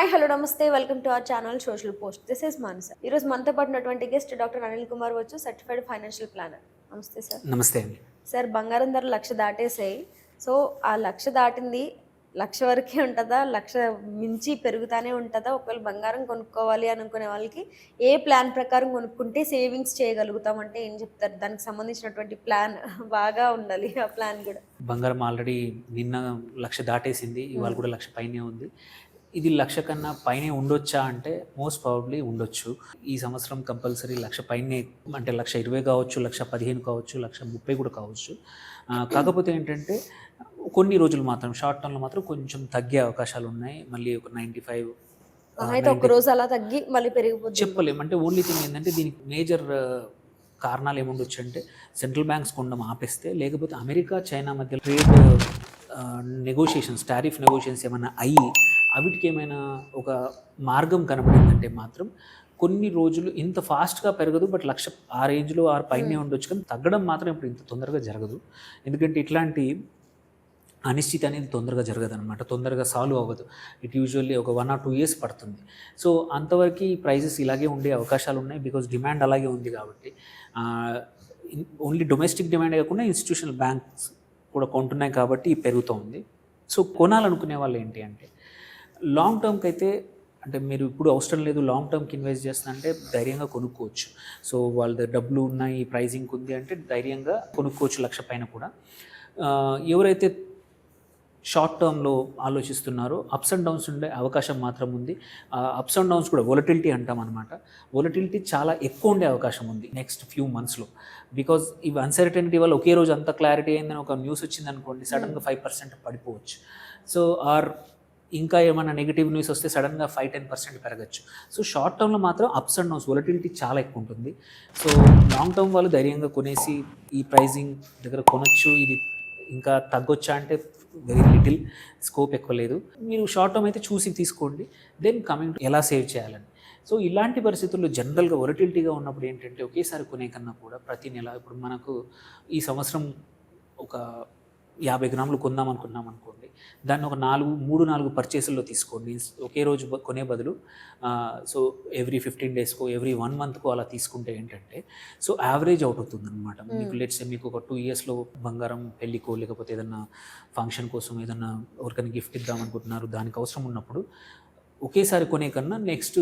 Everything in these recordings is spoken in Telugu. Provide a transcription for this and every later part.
హాయ్ హలో నమస్తే welcome to our channel social post. This is Manasa. ఈరోజు మనతో పాటు ఉన్నటువంటి గెస్ట్ డాక్టర్ అనిల్ కుమార్ వచ్చు, సర్టిఫైడ్ ఫైనాన్షియల్ ప్లానర్. నమస్తే సార్. నమస్తే అండి. సార్, బంగారం ధర 1,00,000 దాటేసాయి. సో ఆ 1,00,000 దాటింది 1,00,000 వరకే ఉంటుందా, 1,00,000 మించి పెరుగుతానే ఉంటుందా? ఒకవేళ బంగారం కొనుక్కోవాలి అనుకునే వాళ్ళకి ఏ ప్లాన్ ప్రకారం కొనుక్కుంటే సేవింగ్స్ చేయగలుగుతాం అంటే ఏం చెప్తారు? దానికి సంబంధించినటువంటి ప్లాన్ బాగా ఉండాలి. ఆ ప్లాన్ కూడా బంగారం ఆల్రెడీ నిన్న 1,00,000 దాటేసింది, ఇవాళ కూడా 1,00,000 పైనే ఉంది. ఇది 1,00,000 కన్నా పైనే ఉండొచ్చా అంటే మోస్ట్ ప్రాబబ్లీ ఉండొచ్చు. ఈ సంవత్సరం కంపల్సరీ 1,00,000 పైనే, అంటే 1,20,000 కావచ్చు, 1,15,000 కావచ్చు, 1,30,000 కూడా కావచ్చు. కాకపోతే ఏంటంటే కొన్ని రోజులు మాత్రం షార్ట్ టర్మ్లో మాత్రం కొంచెం తగ్గే అవకాశాలు ఉన్నాయి. మళ్ళీ ఒక 95 అయితే ఒక రోజు అలా తగ్గి మళ్ళీ పెరిగిపోతుంది చెప్పలేము. అంటే ఓన్లీ థింగ్ ఏంటంటే దీనికి మేజర్ కారణాలు ఏముండొచ్చు అంటే సెంట్రల్ బ్యాంక్స్ కొనడం ఆపేస్తే, లేకపోతే అమెరికా చైనా మధ్య ట్రేడ్ నెగోషియేషన్స్, టారిఫ్ నెగోషియేషన్స్ ఏమైనా అయ్యి అవిటికి ఏమైనా ఒక మార్గం కనబడిందంటే మాత్రం కొన్ని రోజులు ఇంత ఫాస్ట్గా పెరగదు. బట్ 1,00,000 ఆ రేంజ్లో ఆ పైనే ఉండొచ్చు, కానీ తగ్గడం మాత్రం ఇప్పుడు ఇంత తొందరగా జరగదు. ఎందుకంటే ఇట్లాంటి అనిశ్చితి అనేది తొందరగా జరగదు అనమాట, తొందరగా సాల్వ్ అవ్వదు. ఇట్ యూజువల్లీ ఒక 1 or 2 years పడుతుంది. సో అంతవరకు ప్రైజెస్ ఇలాగే ఉండే అవకాశాలు ఉన్నాయి, బికాజ్ డిమాండ్ అలాగే ఉంది కాబట్టి. ఓన్లీ డొమెస్టిక్ డిమాండ్ కాకుండా ఇన్స్టిట్యూషనల్ బ్యాంక్స్ కూడా కొంటున్నాయి కాబట్టి పెరుగుతూ ఉంది. సో కొనాలనుకునే వాళ్ళు ఏంటి అంటే లాంగ్ టర్మ్కి అయితే, అంటే మీరు ఇప్పుడు అవసరం లేదు లాంగ్ టర్మ్కి ఇన్వెస్ట్ చేస్తానంటే ధైర్యంగా కొనుక్కోవచ్చు. సో వాళ్ళ డబ్బులు ఉన్నాయి, ప్రైజింగ్ ఉంది అంటే ధైర్యంగా కొనుక్కోవచ్చు 1,00,000 పైన కూడా. ఎవరైతే షార్ట్ టర్మ్లో ఆలోచిస్తున్నారో అప్స్ అండ్ డౌన్స్ ఉండే అవకాశం మాత్రం ఉంది. అప్స్ అండ్ డౌన్స్ కూడా వొలటిలిటీ అంటాం అనమాట. వొలటిలిటీ చాలా ఎక్కువ ఉండే అవకాశం ఉంది నెక్స్ట్ ఫ్యూ మంత్స్లో. బికాజ్ ఇవి అన్సర్టనిటీ వల్ల ఒకే రోజు అంత క్లారిటీ అయిందని ఒక న్యూస్ వచ్చింది అనుకోండి, సడన్గా 5% పడిపోవచ్చు. సో ఇంకా ఏమైనా నెగిటివ్ న్యూస్ వస్తే సడన్గా 5-10% పెరగచ్చు. సో షార్ట్ టర్మ్లో మాత్రం అప్స్ అండ్ డౌన్స్, వొలటిలిటీ చాలా ఎక్కువ ఉంటుంది. సో లాంగ్ టర్మ్ వాళ్ళు ధైర్యంగా కొనేసి ఈ ప్రైజింగ్ దగ్గర కొనొచ్చు. ఇది ఇంకా తగ్గొచ్చా అంటే వెరీ లిటిల్, స్కోప్ ఎక్కువ లేదు. మీరు షార్ట్ టర్మ్ అయితే చూసి తీసుకోండి. దెన్ కమింగ్ టు ఎలా సేవ్ చేయాలని. సో ఇలాంటి పరిస్థితుల్లో జనరల్గా వొలటిలిటీగా ఉన్నప్పుడు ఏంటంటే ఒకేసారి కొనే కన్నా కూడా ప్రతి నెల, ఇప్పుడు మనకు ఈ సంవత్సరం ఒక 50 గ్రాములు కొందాం అనుకున్నాం అనుకోండి, దాన్ని ఒక 3-4 పర్చేసుల్లో తీసుకోండి. ఒకే రోజు కొనే బదులు సో ఎవ్రీ 15 డేస్కో ఎవ్రీ 1 మంత్కో అలా తీసుకుంటే ఏంటంటే సో యావరేజ్ అవుట్ అవుతుంది అనమాట. మీకు లెట్స్ మీకు ఒక 2 yearsలో బంగారం పెళ్ళికో లేకపోతే ఏదన్నా ఫంక్షన్ కోసం ఏదన్నా ఎవరికైనా గిఫ్ట్ ఇద్దాం అనుకుంటున్నారు, దానికి అవసరం ఉన్నప్పుడు ఒకేసారి కొనే కన్నా నెక్స్ట్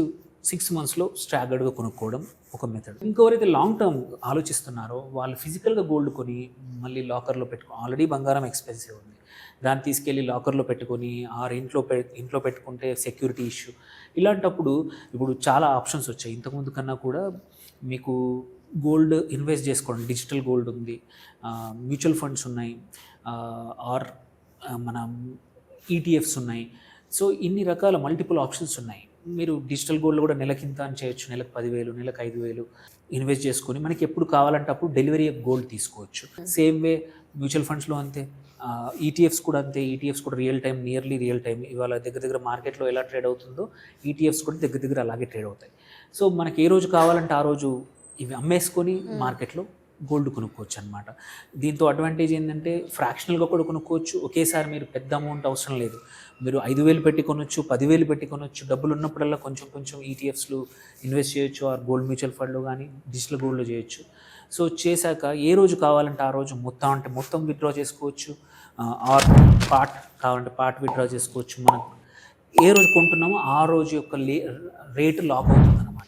6 monthsలో స్టాగర్డ్గా కొనుక్కోవడం ఒక మెథడ్. ఇంకెవరైతే లాంగ్ టర్మ్ ఆలోచిస్తున్నారో వాళ్ళు ఫిజికల్గా గోల్డ్ కొని మళ్ళీ లాకర్లో ఆల్రెడీ బంగారం ఎక్స్పెన్సివ్ ఉంది, దాన్ని తీసుకెళ్ళి లాకర్లో పెట్టుకొని ఇంట్లో పెట్టుకుంటే సెక్యూరిటీ ఇష్యూ. ఇలాంటప్పుడు ఇప్పుడు చాలా ఆప్షన్స్ వచ్చాయి. ఇంతకుముందు కన్నా కూడా మీకు గోల్డ్ ఇన్వెస్ట్ చేసుకోండి. డిజిటల్ గోల్డ్ ఉంది, మ్యూచువల్ ఫండ్స్ ఉన్నాయి, ఆర్ మన ఈటీఎఫ్స్ ఉన్నాయి. సో ఇన్ని రకాల మల్టిపుల్ ఆప్షన్స్ ఉన్నాయి. మీరు డిజిటల్ గోల్డ్ కూడా నెలకింత అని చేయొచ్చు, నెలకు 10,000, నెలకు 5,000 ఇన్వెస్ట్ చేసుకొని మనకి ఎప్పుడు కావాలంటే అప్పుడు డెలివరీ గోల్డ్ తీసుకోవచ్చు. సేమ్ వే మ్యూచువల్ ఫండ్స్లో అంతే, ఈటీఎఫ్స్ కూడా అంతే. ఈటీఎఫ్స్ కూడా నియర్లీ రియల్ టైం ఇవాళ దగ్గర మార్కెట్లో ఎలా ట్రేడ్ అవుతుందో ఈటీఎఫ్స్ కూడా దగ్గర అలాగే ట్రేడ్ అవుతాయి. సో మనకి ఏ రోజు కావాలంటే ఆ రోజు ఇవి అమ్మేసుకొని మార్కెట్లో గోల్డ్ కొనుక్కోవచ్చు అనమాట. దీంతో అడ్వాంటేజ్ ఏంటంటే ఫ్రాక్షనల్గా కూడా కొనుక్కోవచ్చు. ఒకేసారి మీరు పెద్ద అమౌంట్ అవసరం లేదు. మీరు 5,000 పెట్టి కొనొచ్చు, 10,000 పెట్టి కొనొచ్చు. డబ్బులు ఉన్నప్పుడల్లా కొంచెం ఈటీఎఫ్స్లో ఇన్వెస్ట్ చేయొచ్చు, ఆర్ గోల్డ్ మ్యూచువల్ ఫండ్లో కానీ డిజిటల్ గోల్డ్లో చేయొచ్చు. సో చేశాక ఏ రోజు కావాలంటే ఆ రోజు మొత్తం విత్డ్రా చేసుకోవచ్చు, ఆర్ కావాలంటే పార్ట్ విత్డ్రా చేసుకోవచ్చు. మనం ఏ రోజు కొంటున్నామో ఆ రోజు యొక్క రేటు లాక్ అవుతుంది అనమాట.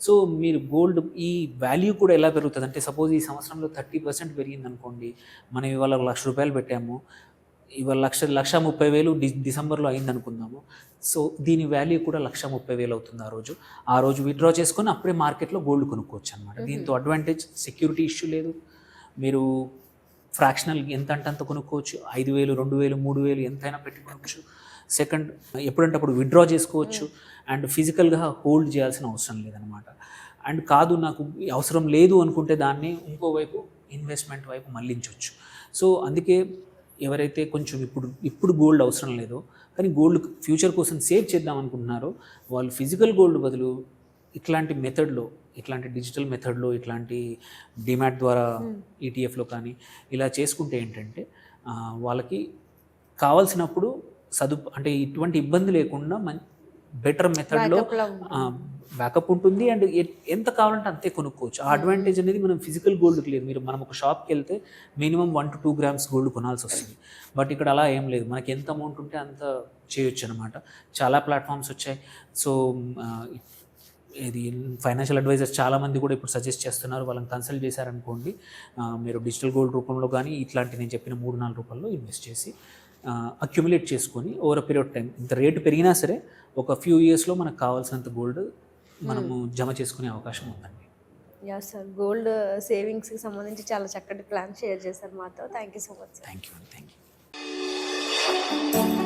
సో మీరు గోల్డ్ ఈ వాల్యూ కూడా ఎలా పెరుగుతుంది అంటే, సపోజ్ ఈ సంవత్సరంలో 30% పెరిగింది అనుకోండి, మనం ఇవాళ 1,00,000 రూపాయలు పెట్టాము, ఇవాళ 1,30,000 డిసెంబర్లో అయింది అనుకుందాము. సో దీని వాల్యూ కూడా 1,30,000 అవుతుంది ఆ రోజు విత్డ్రా చేసుకొని అప్పుడే మార్కెట్లో గోల్డ్ కొనుక్కోవచ్చు అనమాట. దీంతో అడ్వాంటేజ్ సెక్యూరిటీ ఇష్యూ లేదు. మీరు ఫ్రాక్షనల్ ఎంత అంటే అంత కొనుక్కోవచ్చు. 5,000, 2,000, 3,000 ఎంతైనా పెట్టి కొనుక్కోవచ్చు. సెకండ్, ఎప్పుడంటే అప్పుడు విత్డ్రా చేసుకోవచ్చు. అండ్ ఫిజికల్గా హోల్డ్ చేయాల్సిన అవసరం లేదనమాట. అండ్ కాదు నాకు అవసరం లేదు అనుకుంటే దాన్ని ఇంకోవైపు ఇన్వెస్ట్మెంట్ వైపు మళ్ళించవచ్చు. సో అందుకే ఎవరైతే కొంచెం ఇప్పుడు గోల్డ్ అవసరం లేదో కానీ గోల్డ్ ఫ్యూచర్ కోసం సేవ్ చేద్దాం అనుకుంటున్నారో వాళ్ళు ఫిజికల్ గోల్డ్ బదులు ఇట్లాంటి మెథడ్లో, ఇట్లాంటి డిజిటల్ మెథడ్లో, ఇట్లాంటి డిమాట్ ద్వారా ఈటీఎఫ్లో కానీ ఇలా చేసుకుంటే ఏంటంటే వాళ్ళకి కావాల్సినప్పుడు అంటే ఇటువంటి ఇబ్బంది లేకుండా బెటర్ మెథడ్లో Backup లా ఉంటుంది. బ్యాకప్ ఉంటుంది అండ్ ఎంత కావాలంటే అంతే కొనుక్కోవచ్చు. ఆ అడ్వాంటేజ్ అనేది మనం ఫిజికల్ గోల్డ్కి లేదు. మనం ఒక షాప్కి వెళ్తే మినిమం 1 to 2 grams గోల్డ్ కొనాల్సి వస్తుంది. బట్ ఇక్కడ అలా ఏం లేదు, మనకి ఎంత అమౌంట్ ఉంటే అంత చేయొచ్చు అనమాట. చాలా ప్లాట్ఫామ్స్ వచ్చాయి. సో ఇది ఫైనాన్షియల్ అడ్వైజర్స్ చాలామంది కూడా ఇప్పుడు సజెస్ట్ చేస్తున్నారు. వాళ్ళని కన్సల్ట్ చేశారనుకోండి, మీరు డిజిటల్ గోల్డ్ రూపంలో కానీ ఇట్లాంటి నేను చెప్పిన 3-4 రూపాయల్లో ఇన్వెస్ట్ చేసి అక్యుములేట్ చేసుకొని ఓవర్ పీరియడ్ టైం ఇంత రేటు పెరిగినా సరే ఒక ఫ్యూ ఇయర్స్లో మనకు కావాల్సినంత గోల్డ్ మనము జమ చేసుకునే అవకాశం ఉందండి. యా సార్, గోల్డ్ సేవింగ్స్కి సంబంధించి చాలా చక్కటి ప్లాన్ షేర్ చేశారు మాతో. Thank you so much sir. Thank you.